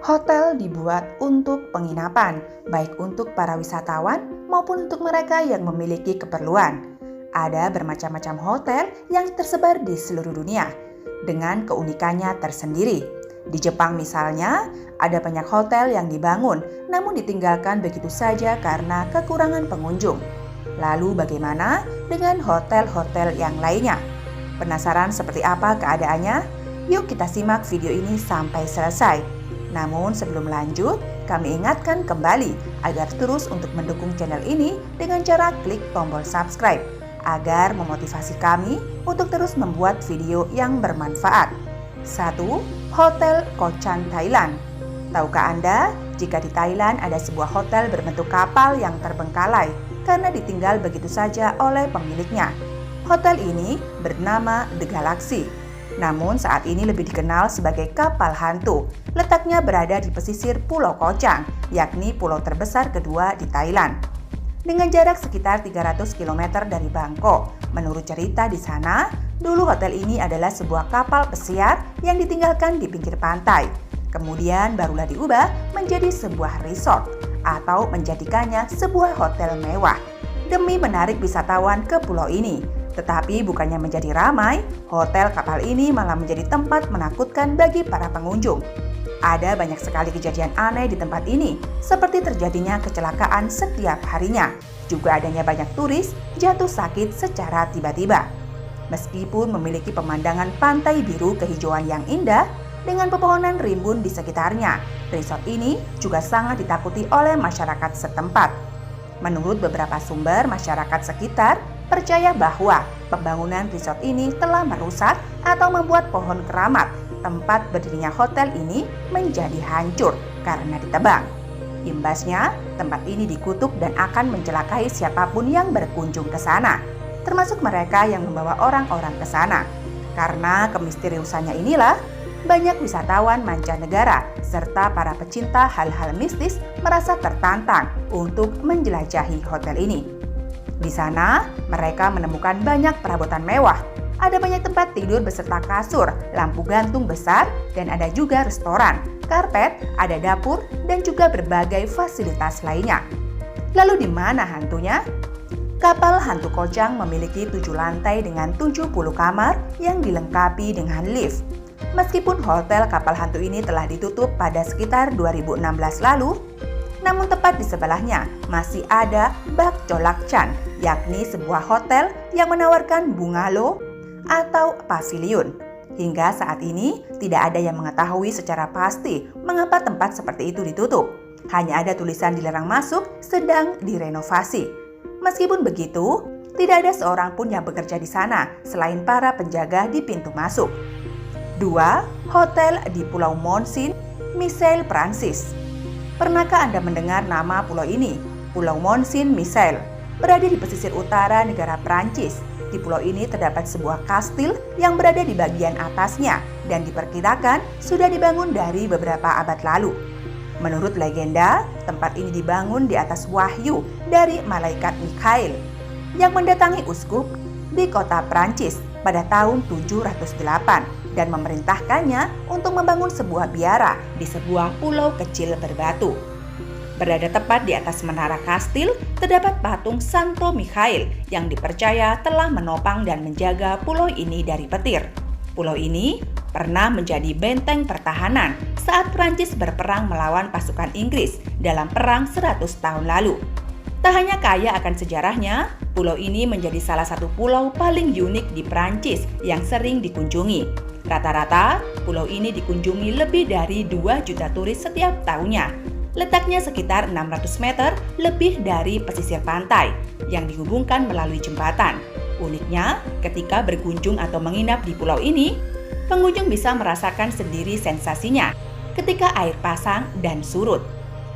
Hotel dibuat untuk penginapan, baik untuk para wisatawan maupun untuk mereka yang memiliki keperluan. Ada bermacam-macam hotel yang tersebar di seluruh dunia dengan keunikannya tersendiri. Di Jepang misalnya, ada banyak hotel yang dibangun namun ditinggalkan begitu saja karena kekurangan pengunjung. Lalu bagaimana dengan hotel-hotel yang lainnya? Penasaran seperti apa keadaannya? Yuk kita simak video ini sampai selesai. Namun sebelum lanjut, kami ingatkan kembali agar terus untuk mendukung channel ini dengan cara klik tombol subscribe agar memotivasi kami untuk terus membuat video yang bermanfaat. 1. Hotel Koh Chan Thailand. Tahukah Anda jika di Thailand ada sebuah hotel berbentuk kapal yang terbengkalai karena ditinggal begitu saja oleh pemiliknya? Hotel ini bernama The Galaxy. Namun saat ini lebih dikenal sebagai kapal hantu. Letaknya berada di pesisir Pulau Koh Chang, yakni pulau terbesar kedua di Thailand. Dengan jarak sekitar 300 km dari Bangkok. Menurut cerita di sana, dulu hotel ini adalah sebuah kapal pesiar yang ditinggalkan di pinggir pantai. Kemudian barulah diubah menjadi sebuah resort atau menjadikannya sebuah hotel mewah demi menarik wisatawan ke pulau ini. Tetapi bukannya menjadi ramai, hotel kapal ini malah menjadi tempat menakutkan bagi para pengunjung. Ada banyak sekali kejadian aneh di tempat ini, seperti terjadinya kecelakaan setiap harinya. Juga adanya banyak turis jatuh sakit secara tiba-tiba. Meskipun memiliki pemandangan pantai biru kehijauan yang indah, dengan pepohonan rimbun di sekitarnya, resort ini juga sangat ditakuti oleh masyarakat setempat. Menurut beberapa sumber, masyarakat sekitar percaya bahwa pembangunan resort ini telah merusak atau membuat pohon keramat tempat berdirinya hotel ini menjadi hancur karena ditebang. Imbasnya, tempat ini dikutuk dan akan mencelakai siapapun yang berkunjung ke sana, termasuk mereka yang membawa orang-orang ke sana. Karena kemisteriusannya inilah, banyak wisatawan mancanegara serta para pecinta hal-hal mistis merasa tertantang untuk menjelajahi hotel ini. Di sana, mereka menemukan banyak perabotan mewah. Ada banyak tempat tidur beserta kasur, lampu gantung besar, dan ada juga restoran, karpet, ada dapur, dan juga berbagai fasilitas lainnya. Lalu di mana hantunya? Kapal hantu Koh Chang memiliki 7 lantai dengan 70 kamar yang dilengkapi dengan lift. Meskipun hotel kapal hantu ini telah ditutup pada sekitar 2016 lalu, namun tepat di sebelahnya masih ada Bak Cholak Chan, yakni sebuah hotel yang menawarkan bungalow atau pavilion. Hingga saat ini tidak ada yang mengetahui secara pasti mengapa tempat seperti itu ditutup. Hanya ada tulisan dilarang masuk sedang direnovasi. Meskipun begitu, tidak ada seorang pun yang bekerja di sana selain para penjaga di pintu masuk. 2. Hotel di Pulau Monsin, Michel Francis. Pernahkah Anda mendengar nama pulau ini? Pulau Monsin Michel berada di pesisir utara negara Prancis. Di pulau ini terdapat sebuah kastil yang berada di bagian atasnya dan diperkirakan sudah dibangun dari beberapa abad lalu. Menurut legenda, tempat ini dibangun di atas wahyu dari malaikat Mikhail yang mendatangi uskup di kota Prancis pada tahun 708 dan memerintahkannya untuk membangun sebuah biara di sebuah pulau kecil berbatu. Berada tepat di atas menara kastil, terdapat patung Santo Mikhail yang dipercaya telah menopang dan menjaga pulau ini dari petir. Pulau ini pernah menjadi benteng pertahanan saat Prancis berperang melawan pasukan Inggris dalam perang 100 tahun lalu. Tak hanya kaya akan sejarahnya, pulau ini menjadi salah satu pulau paling unik di Prancis yang sering dikunjungi. Rata-rata, pulau ini dikunjungi lebih dari 2 juta turis setiap tahunnya. Letaknya sekitar 600 meter lebih dari pesisir pantai yang dihubungkan melalui jembatan. Uniknya, ketika berkunjung atau menginap di pulau ini, pengunjung bisa merasakan sendiri sensasinya ketika air pasang dan surut.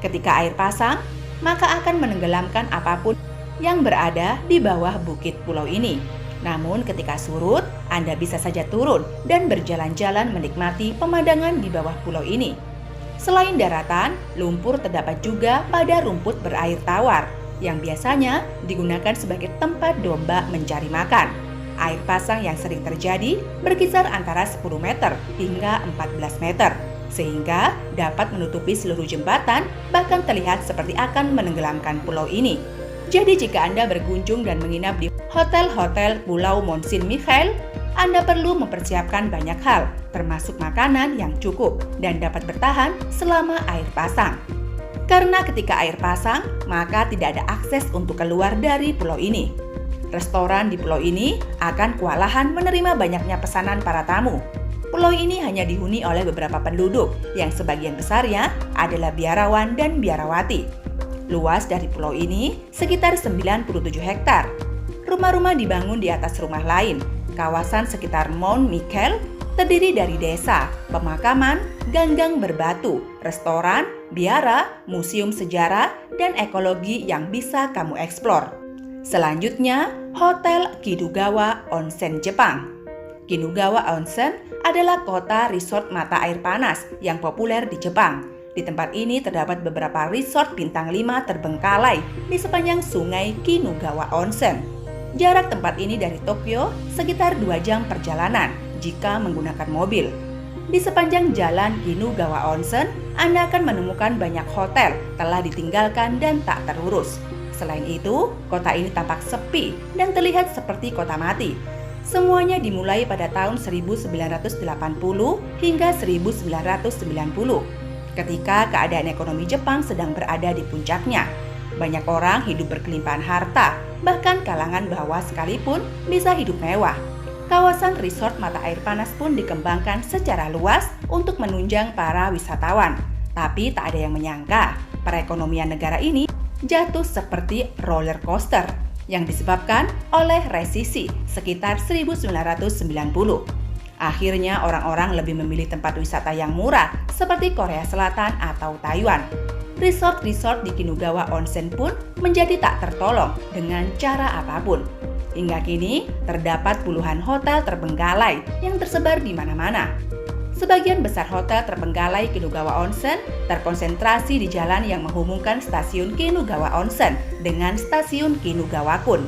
Ketika air pasang, maka akan menenggelamkan apapun yang berada di bawah bukit pulau ini. Namun ketika surut, Anda bisa saja turun dan berjalan-jalan menikmati pemandangan di bawah pulau ini. Selain daratan, lumpur terdapat juga pada rumput berair tawar yang biasanya digunakan sebagai tempat domba mencari makan. Air pasang yang sering terjadi berkisar antara 10 meter hingga 14 meter. sehingga dapat menutupi seluruh jembatan, bahkan terlihat seperti akan menenggelamkan pulau ini. Jadi jika Anda berkunjung dan menginap di hotel-hotel Pulau Monsin Michael, Anda perlu mempersiapkan banyak hal, termasuk makanan yang cukup dan dapat bertahan selama air pasang. Karena ketika air pasang, maka tidak ada akses untuk keluar dari pulau ini. Restoran di pulau ini akan kewalahan menerima banyaknya pesanan para tamu. Pulau ini hanya dihuni oleh beberapa penduduk, yang sebagian besarnya adalah biarawan dan biarawati. Luas dari pulau ini sekitar 97 hektar. Rumah-rumah dibangun di atas rumah lain. Kawasan sekitar Mount Michael terdiri dari desa, pemakaman, ganggang berbatu, restoran, biara, museum sejarah, dan ekologi yang bisa kamu eksplor. Selanjutnya, Hotel Kinugawa Onsen Jepang. Kinugawa Onsen adalah kota resort mata air panas yang populer di Jepang. Di tempat ini terdapat beberapa resort bintang 5 terbengkalai di sepanjang sungai Kinugawa Onsen. Jarak tempat ini dari Tokyo sekitar 2 jam perjalanan jika menggunakan mobil. Di sepanjang jalan Kinugawa Onsen, Anda akan menemukan banyak hotel telah ditinggalkan dan tak terurus. Selain itu, kota ini tampak sepi dan terlihat seperti kota mati. Semuanya dimulai pada tahun 1980 hingga 1990, ketika keadaan ekonomi Jepang sedang berada di puncaknya. Banyak orang hidup berkelimpahan harta, bahkan kalangan bawah sekalipun bisa hidup mewah. Kawasan resort mata air panas pun dikembangkan secara luas untuk menunjang para wisatawan. Tapi tak ada yang menyangka, perekonomian negara ini jatuh seperti roller coaster yang disebabkan oleh resesi sekitar 1990. Akhirnya orang-orang lebih memilih tempat wisata yang murah seperti Korea Selatan atau Taiwan. Resort-resort di Kinugawa Onsen pun menjadi tak tertolong dengan cara apapun. Hingga kini, terdapat puluhan hotel terbengkalai yang tersebar di mana-mana. Sebagian besar hotel terbengkalai Kinugawa Onsen terkonsentrasi di jalan yang menghubungkan stasiun Kinugawa Onsen dengan stasiun Kinugawa-kun.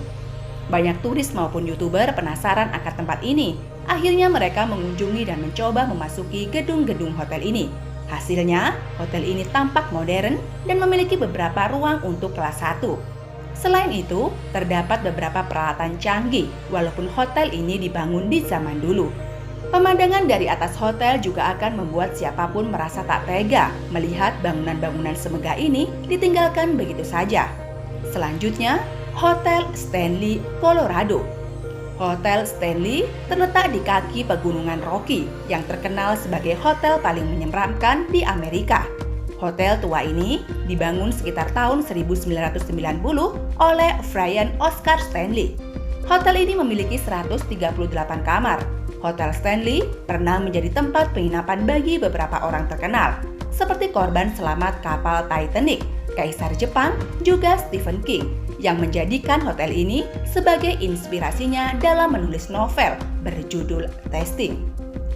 Banyak turis maupun YouTuber penasaran akan tempat ini. Akhirnya mereka mengunjungi dan mencoba memasuki gedung-gedung hotel ini. Hasilnya, hotel ini tampak modern dan memiliki beberapa ruang untuk kelas 1. Selain itu, terdapat beberapa peralatan canggih walaupun hotel ini dibangun di zaman dulu. Pemandangan dari atas hotel juga akan membuat siapapun merasa tak tega melihat bangunan-bangunan semegah ini ditinggalkan begitu saja. Selanjutnya, Hotel Stanley, Colorado. Hotel Stanley terletak di kaki pegunungan Rocky yang terkenal sebagai hotel paling menyeramkan di Amerika. Hotel tua ini dibangun sekitar tahun 1990 oleh Brian Oscar Stanley. Hotel ini memiliki 138 kamar. Hotel Stanley pernah menjadi tempat penginapan bagi beberapa orang terkenal, seperti korban selamat kapal Titanic, Kaisar Jepang, juga Stephen King, yang menjadikan hotel ini sebagai inspirasinya dalam menulis novel berjudul Testing.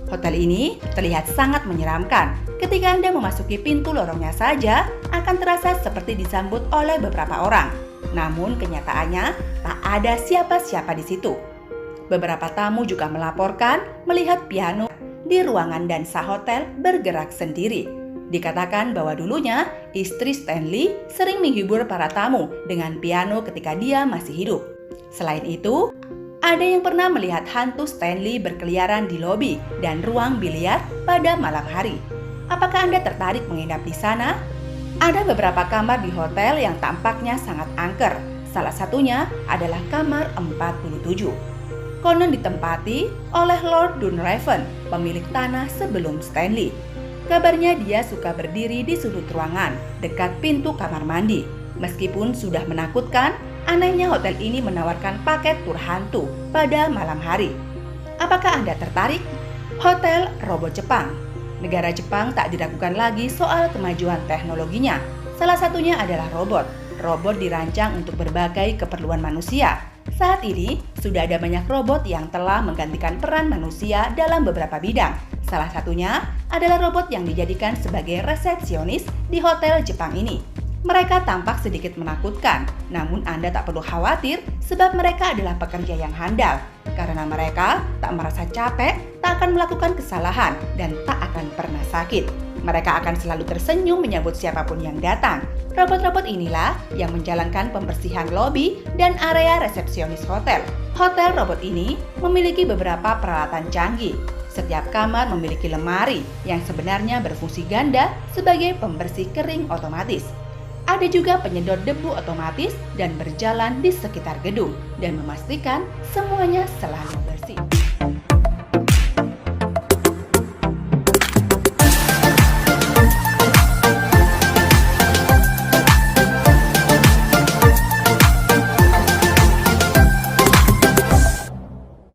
Hotel ini terlihat sangat menyeramkan. Ketika Anda memasuki pintu lorongnya saja, akan terasa seperti disambut oleh beberapa orang. Namun kenyataannya, tak ada siapa-siapa di situ. Beberapa tamu juga melaporkan melihat piano di ruangan dansa hotel bergerak sendiri. Dikatakan bahwa dulunya istri Stanley sering menghibur para tamu dengan piano ketika dia masih hidup. Selain itu, ada yang pernah melihat hantu Stanley berkeliaran di lobi dan ruang biliar pada malam hari. Apakah Anda tertarik menginap di sana? Ada beberapa kamar di hotel yang tampaknya sangat angker. Salah satunya adalah kamar 47. Konon ditempati oleh Lord Dunraven, pemilik tanah sebelum Stanley. Kabarnya dia suka berdiri di sudut ruangan, dekat pintu kamar mandi. Meskipun sudah menakutkan, anehnya hotel ini menawarkan paket tur hantu pada malam hari. Apakah Anda tertarik? Hotel Robot Jepang. Negara Jepang tak diragukan lagi soal kemajuan teknologinya. Salah satunya adalah robot. Robot dirancang untuk berbagai keperluan manusia. Saat ini, sudah ada banyak robot yang telah menggantikan peran manusia dalam beberapa bidang. Salah satunya adalah robot yang dijadikan sebagai resepsionis di hotel Jepang ini. Mereka tampak sedikit menakutkan, namun Anda tak perlu khawatir sebab mereka adalah pekerja yang handal. Karena mereka tak merasa capek, tak akan melakukan kesalahan, dan tak akan pernah sakit. Mereka akan selalu tersenyum menyambut siapapun yang datang. Robot-robot inilah yang menjalankan pembersihan lobi dan area resepsionis hotel. Hotel robot ini memiliki beberapa peralatan canggih. Setiap kamar memiliki lemari yang sebenarnya berfungsi ganda sebagai pembersih kering otomatis. Ada juga penyedot debu otomatis dan berjalan di sekitar gedung dan memastikan semuanya selalu bersih.